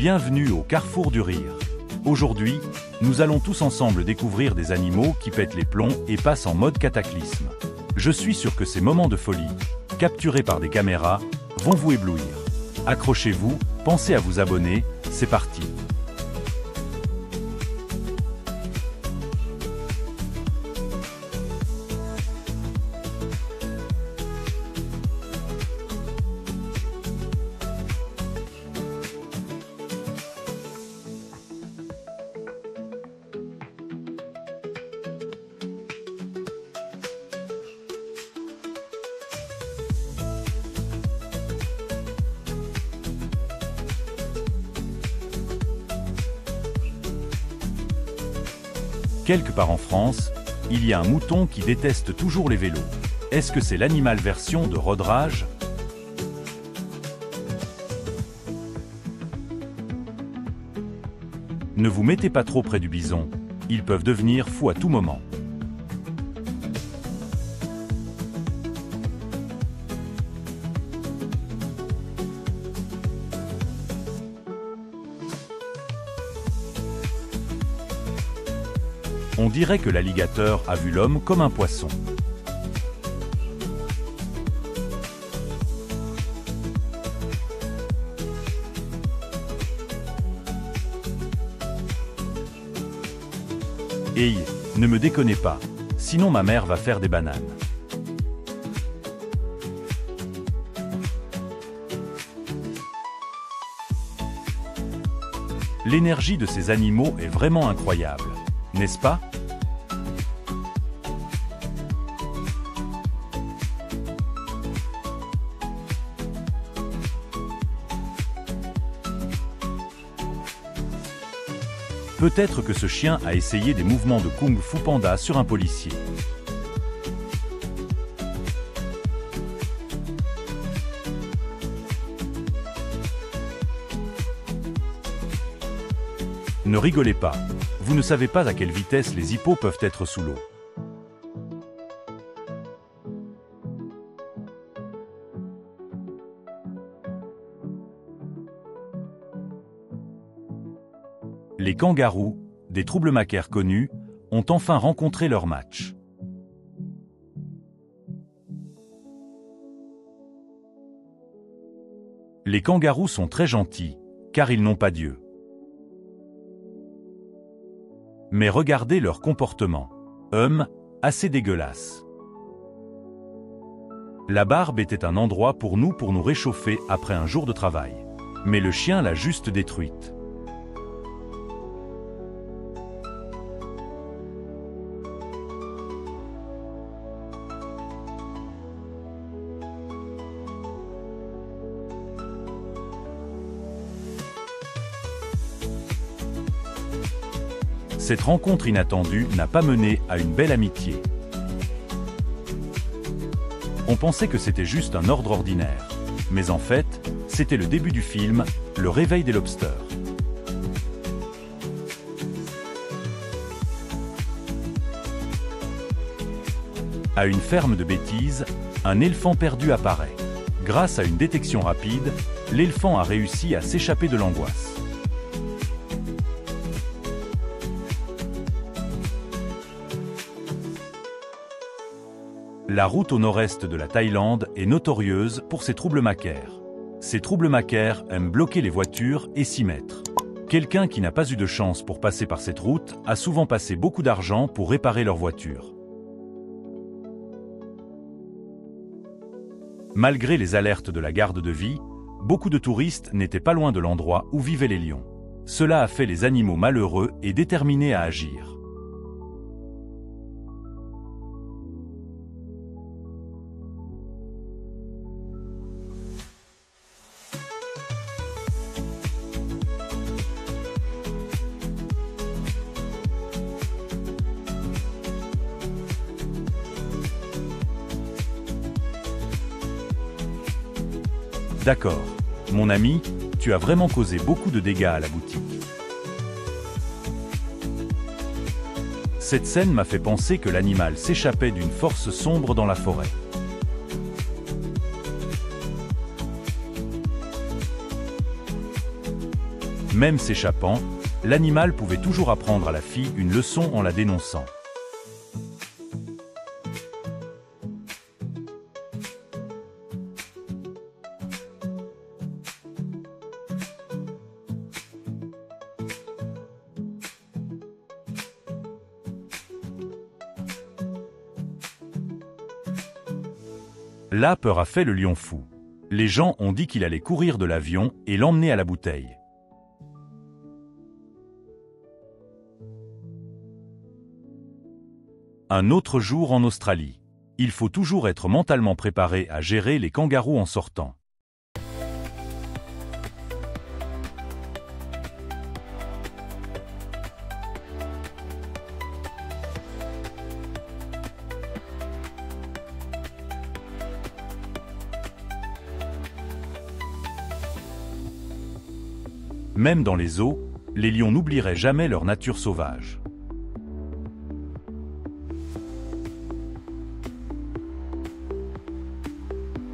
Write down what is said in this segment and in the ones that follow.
Bienvenue au Carrefour du Rire. Aujourd'hui, nous allons tous ensemble découvrir des animaux qui pètent les plombs et passent en mode cataclysme. Je suis sûr que ces moments de folie, capturés par des caméras, vont vous éblouir. Accrochez-vous, pensez à vous abonner, c'est parti. Quelque part en France, il y a un mouton qui déteste toujours les vélos. Est-ce que c'est l'animal version de Road Rage? Ne vous mettez pas trop près du bison, ils peuvent devenir fous à tout moment. On dirait que l'alligator a vu l'homme comme un poisson. Hey, ne me déconnez pas, sinon ma mère va faire des bananes. L'énergie de ces animaux est vraiment incroyable, n'est-ce pas? Peut-être que ce chien a essayé des mouvements de Kung Fu Panda sur un policier. Ne rigolez pas, vous ne savez pas à quelle vitesse les hippos peuvent être sous l'eau. Les kangaroos, des troublemaquers connus, ont enfin rencontré leur match. Les kangaroos sont très gentils, car ils n'ont pas Dieu. Mais regardez leur comportement. Assez dégueulasse. La barbe était un endroit pour nous réchauffer après un jour de travail. Mais le chien l'a juste détruite. Cette rencontre inattendue n'a pas mené à une belle amitié. On pensait que c'était juste un ordre ordinaire. Mais en fait, c'était le début du film, Le Réveil des lobsters. À une ferme de bêtises, un éléphant perdu apparaît. Grâce à une détection rapide, l'éléphant a réussi à s'échapper de l'angoisse. La route au nord-est de la Thaïlande est notorieuse pour ses troublemaquers. Ces troublemaquers aiment bloquer les voitures et s'y mettre. Quelqu'un qui n'a pas eu de chance pour passer par cette route a souvent passé beaucoup d'argent pour réparer leur voiture. Malgré les alertes de la garde de vie, beaucoup de touristes n'étaient pas loin de l'endroit où vivaient les lions. Cela a fait les animaux malheureux et déterminés à agir. D'accord, mon ami, tu as vraiment causé beaucoup de dégâts à la boutique. Cette scène m'a fait penser que l'animal s'échappait d'une force sombre dans la forêt. Même s'échappant, l'animal pouvait toujours apprendre à la fille une leçon en la dénonçant. Là, peur a fait le lion fou. Les gens ont dit qu'il allait courir de l'avion et l'emmener à la bouteille. Un autre jour en Australie. Il faut toujours être mentalement préparé à gérer les kangourous en sortant. Même dans les zoos, les lions n'oublieraient jamais leur nature sauvage.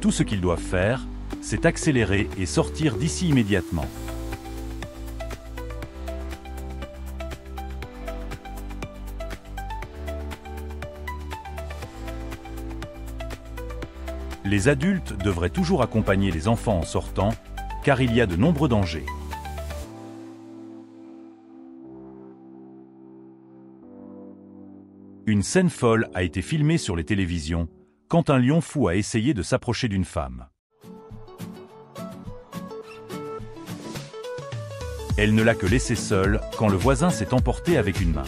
Tout ce qu'ils doivent faire, c'est accélérer et sortir d'ici immédiatement. Les adultes devraient toujours accompagner les enfants en sortant, car il y a de nombreux dangers. Une scène folle a été filmée sur les télévisions quand un lion fou a essayé de s'approcher d'une femme. Elle ne l'a que laissé seule quand le voisin s'est emporté avec une main.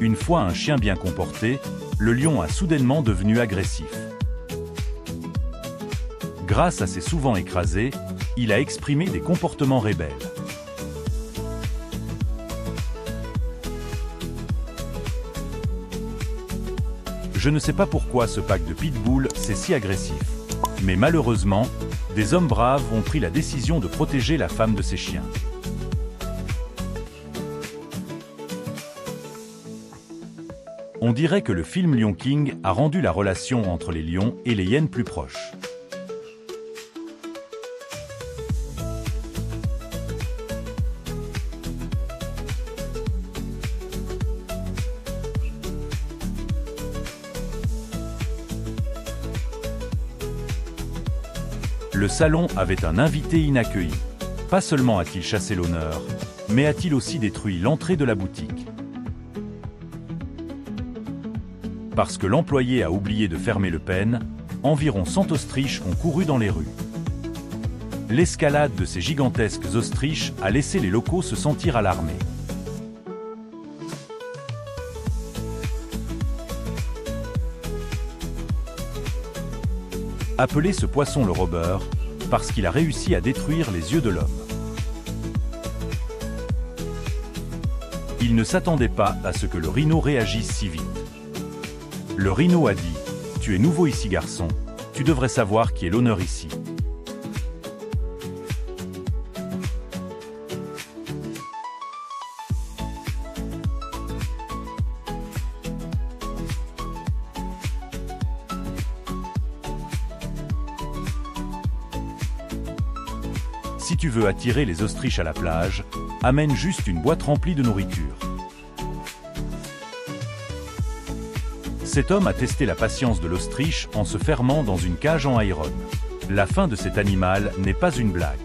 Une fois un chien bien comporté, le lion a soudainement devenu agressif. Grâce à ses souvent écrasés, il a exprimé des comportements rebelles. Je ne sais pas pourquoi ce pack de pitbull c'est si agressif. Mais malheureusement, des hommes braves ont pris la décision de protéger la femme de ces chiens. On dirait que le film Lion King a rendu la relation entre les lions et les hyènes plus proche. Le salon avait un invité inaccueilli. Pas seulement a-t-il chassé l'honneur, mais a-t-il aussi détruit l'entrée de la boutique. Parce que l'employé a oublié de fermer le pen, environ 100 ostriches ont couru dans les rues. L'escalade de ces gigantesques ostriches a laissé les locaux se sentir alarmés. Appelez ce poisson le robber, parce qu'il a réussi à détruire les yeux de l'homme. Il ne s'attendait pas à ce que le rhino réagisse si vite. Le rhino a dit « Tu es nouveau ici garçon, tu devrais savoir qui est l'honneur ici. » Si tu veux attirer les ostriches à la plage, amène juste une boîte remplie de nourriture. Cet homme a testé la patience de l'ostriche en se fermant dans une cage en iron. La fin de cet animal n'est pas une blague.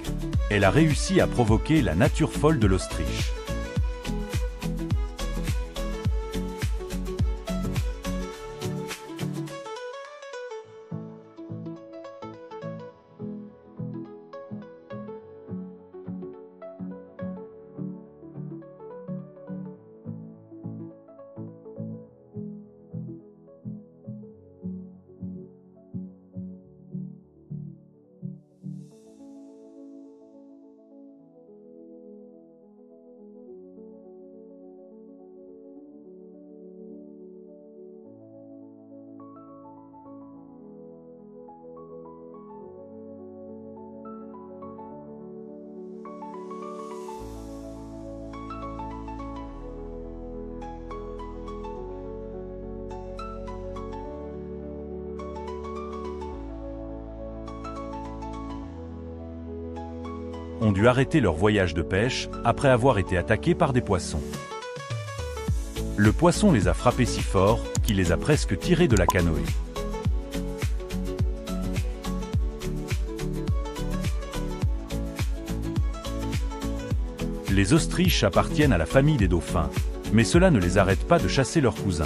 Elle a réussi à provoquer la nature folle de l'ostriche. ont dû arrêter leur voyage de pêche après avoir été attaqués par des poissons. Le poisson les a frappés si fort qu'il les a presque tirés de la canoë. Les ostriches appartiennent à la famille des dauphins, mais cela ne les arrête pas de chasser leurs cousins.